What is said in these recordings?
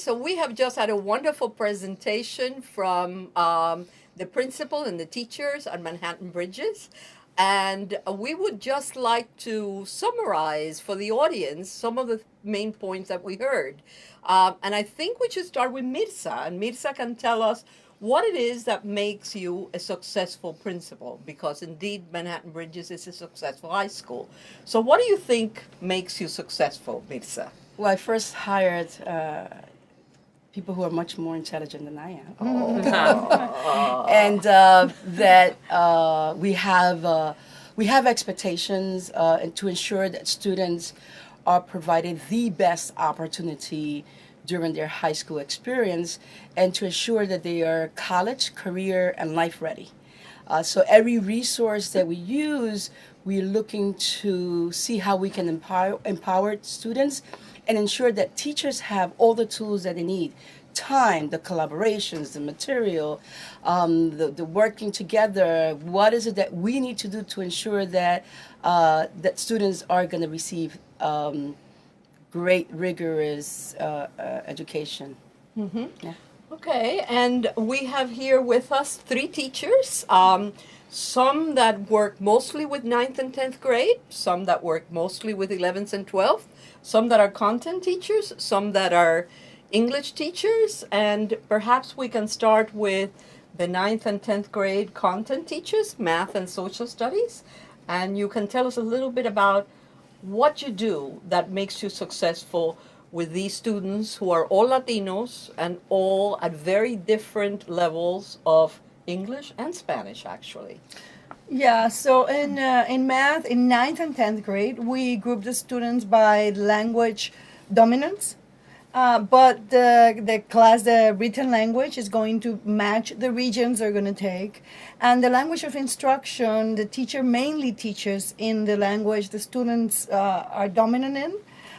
so we have just had a wonderful presentation from the principal and the teachers on Manhattan Bridges. And we would just like to summarize for the audience some of the main points that we heard. And I think we should start with Mirza. And Mirza can tell us what it is that makes you a successful principal, because indeed Manhattan Bridges is a successful high school. So what do you think makes you successful, Mirza? Well, I first hired people who are much more intelligent than I am. Oh. And that we have expectations and to ensure that students are provided the best opportunity during their high school experience, and to ensure that they are college, career, and life ready. So every resource that we use, we're looking to see how we can empower students and ensure that teachers have all the tools that they need. Time, the collaborations, the material, the working together. What is it that we need to do to ensure that that students are going to receive great, rigorous education? Mm-hmm. Yeah. Okay, and we have here with us 3 teachers. Some that work mostly with 9th and 10th grade, some that work mostly with 11th and 12th, some that are content teachers, some that are English teachers, and perhaps we can start with the 9th and 10th grade content teachers, math and social studies, and you can tell us a little bit about what you do that makes you successful with these students who are all Latinos and all at very different levels of English and Spanish, actually. Yeah, so in math, in 9th and 10th grade, we group the students by language dominance. But the written language is going to match the regions they're going to take. And the language of instruction, the teacher mainly teaches in the language the students are dominant in.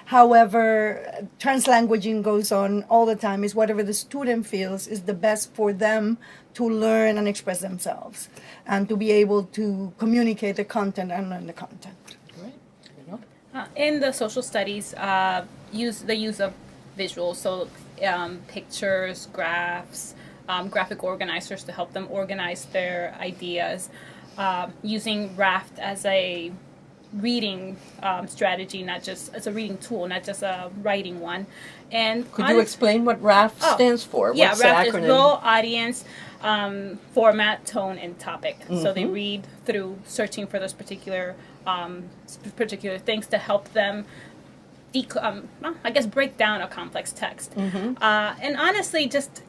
However, translanguaging goes on all the time. Is whatever the student feels is the best for them to learn and express themselves and to be able to communicate the content and learn the content. Great. In the social studies, the use of visuals, so pictures, graphs, graphic organizers to help them organize their ideas, using Raft as a reading strategy, not just as a reading tool, not just a writing one. And could you explain what RAFT stands for? Yeah, What's RAFT the acronym? is role, audience, format, tone, and topic. Mm-hmm. So they read through searching for those particular things to help them break down a complex text. Mm-hmm. And honestly, just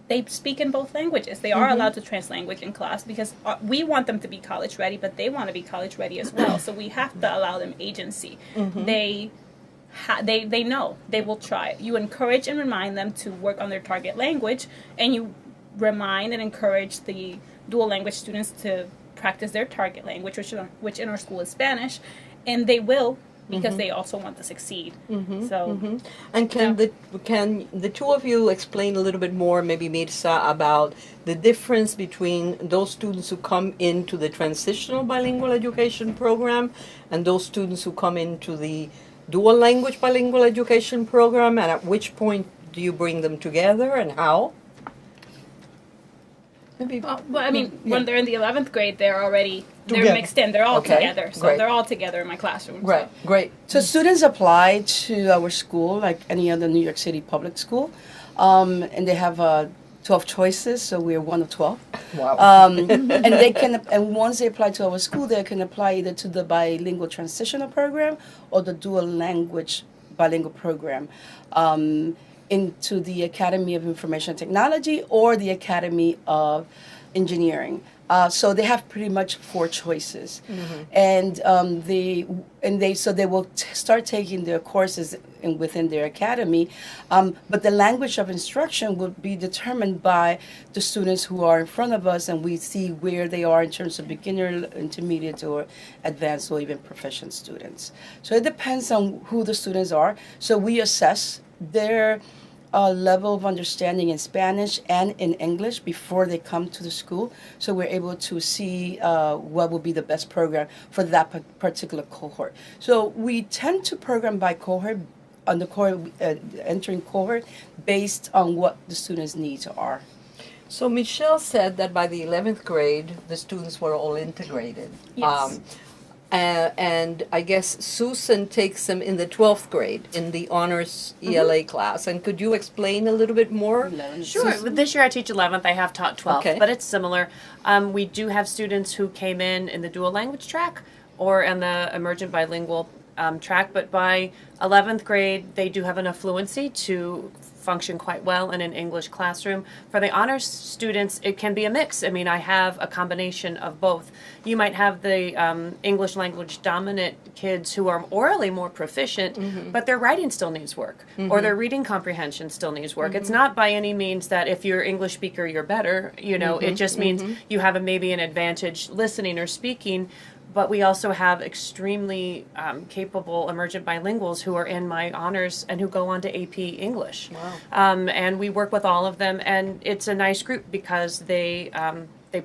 they speak in both languages. They are allowed to translanguage in class because we want them to be college ready, but they want to be college ready as well. So we have to allow them agency. Mm-hmm. They know they will try. You encourage and remind them to work on their target language, and you remind and encourage the dual language students to practice their target language, which in our school is Spanish, and they will. Because they also want to succeed. So, and can the two of you explain a little bit more, maybe Mirza, about the difference between those students who come into the transitional bilingual education program and those students who come into the dual language bilingual education program, and at which point do you bring them together and how? Maybe. When they're in the 11th grade, they're mixed in. They're all together. So great. They're all together in my classroom. Right, so. great. So students apply to our school like any other New York City public school, and they have 12 choices. So we're one of 12. Wow. And once they apply to our school, they can apply either to the bilingual transitional program or the dual language bilingual program. Into the Academy of Information Technology or the Academy of Engineering. So they have pretty much 4 choices, and they will start taking their courses within their academy, but the language of instruction will be determined by the students who are in front of us, and we see where they are in terms of beginner, intermediate, or advanced, or even proficient students. So it depends on who the students are. So we assess their level of understanding in Spanish and in English before they come to the school. So we're able to see what will be the best program for that particular cohort. So we tend to program by cohort on the core entering cohort based on what the students' needs are. So Michelle said that by the 11th grade, the students were all integrated. Yes. And I guess Susan takes them in the 12th grade in the honors ELA class. And could you explain a little bit more? Sure. This year I teach 11th. I have taught 12th, Okay. but it's similar. We do have students who came in the dual language track or in the emergent bilingual track, but by 11th grade, they do have enough fluency to function quite well in an English classroom. For the honors students, it can be a mix. I mean, I have a combination of both. You might have the English language dominant kids who are orally more proficient, but their writing still needs work, or their reading comprehension still needs work. It's not by any means that if you're English speaker, you're better. You know, it just means you have maybe an advantage listening or speaking. But we also have extremely capable emergent bilinguals who are in my honors and who go on to AP English. Wow. And we work with all of them, and it's a nice group because they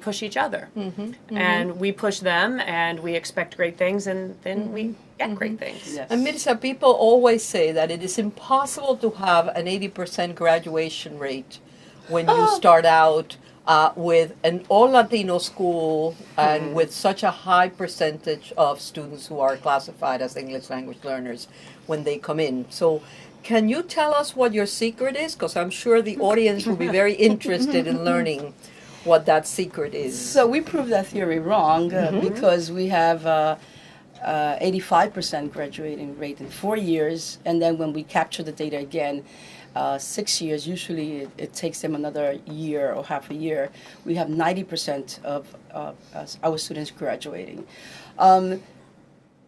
push each other. And we push them, and we expect great things, and then we get great things. Yes. And Mirza, people always say that it is impossible to have an 80% graduation rate when you start out with an all-Latino school and with such a high percentage of students who are classified as English language learners when they come in. So can you tell us what your secret is? Because I'm sure the audience will be very interested in learning what that secret is. So we proved that theory wrong because we have 85% graduating rate in 4 years, and then when we capture the data again, 6 years, usually it takes them another year or half a year. We have 90% of our students graduating.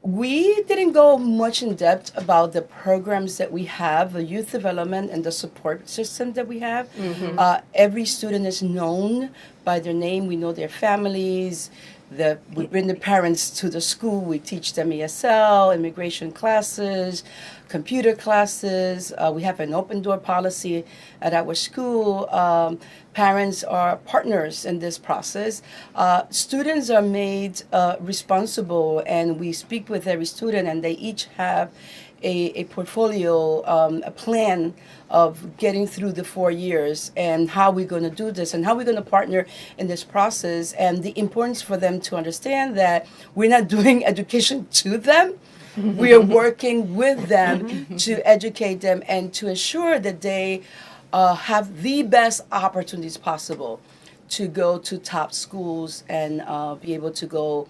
We didn't go much in depth about the programs that we have, the youth development and the support system that we have. Every student is known by their name. We know their families. We bring the parents to the school. We teach them ESL, immigration classes, computer classes. We have an open door policy at our school. Parents are partners in this process. Students are made responsible, and we speak with every student, and they each have a portfolio, a plan of getting through the 4 years and how we're going to do this and how we're going to partner in this process, and the importance for them to understand that we're not doing education to them. We are working with them to educate them and to ensure that they have the best opportunities possible to go to top schools and be able to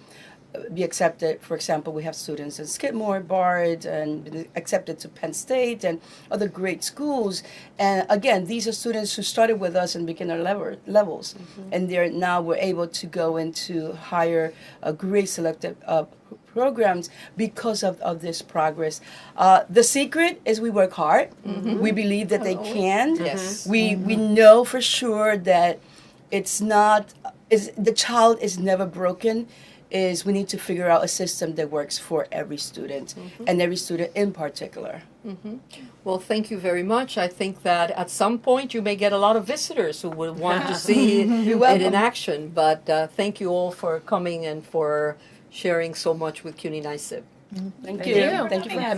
be accepted. For example, we have students in Skidmore, Bard, and been accepted to Penn State and other great schools. And again, these are students who started with us in beginner levels, and we're able to go into higher, great selected programs because of this progress. The secret is we work hard. We believe that they can. Yes. We know for sure that the child is never broken. We need to figure out a system that works for every student and every student in particular. Well, thank you very much. I think that at some point you may get a lot of visitors who will want to see it in action. But thank you all for coming and for sharing so much with CUNY-NYSIEB. Thank you. you. Thank you for having us.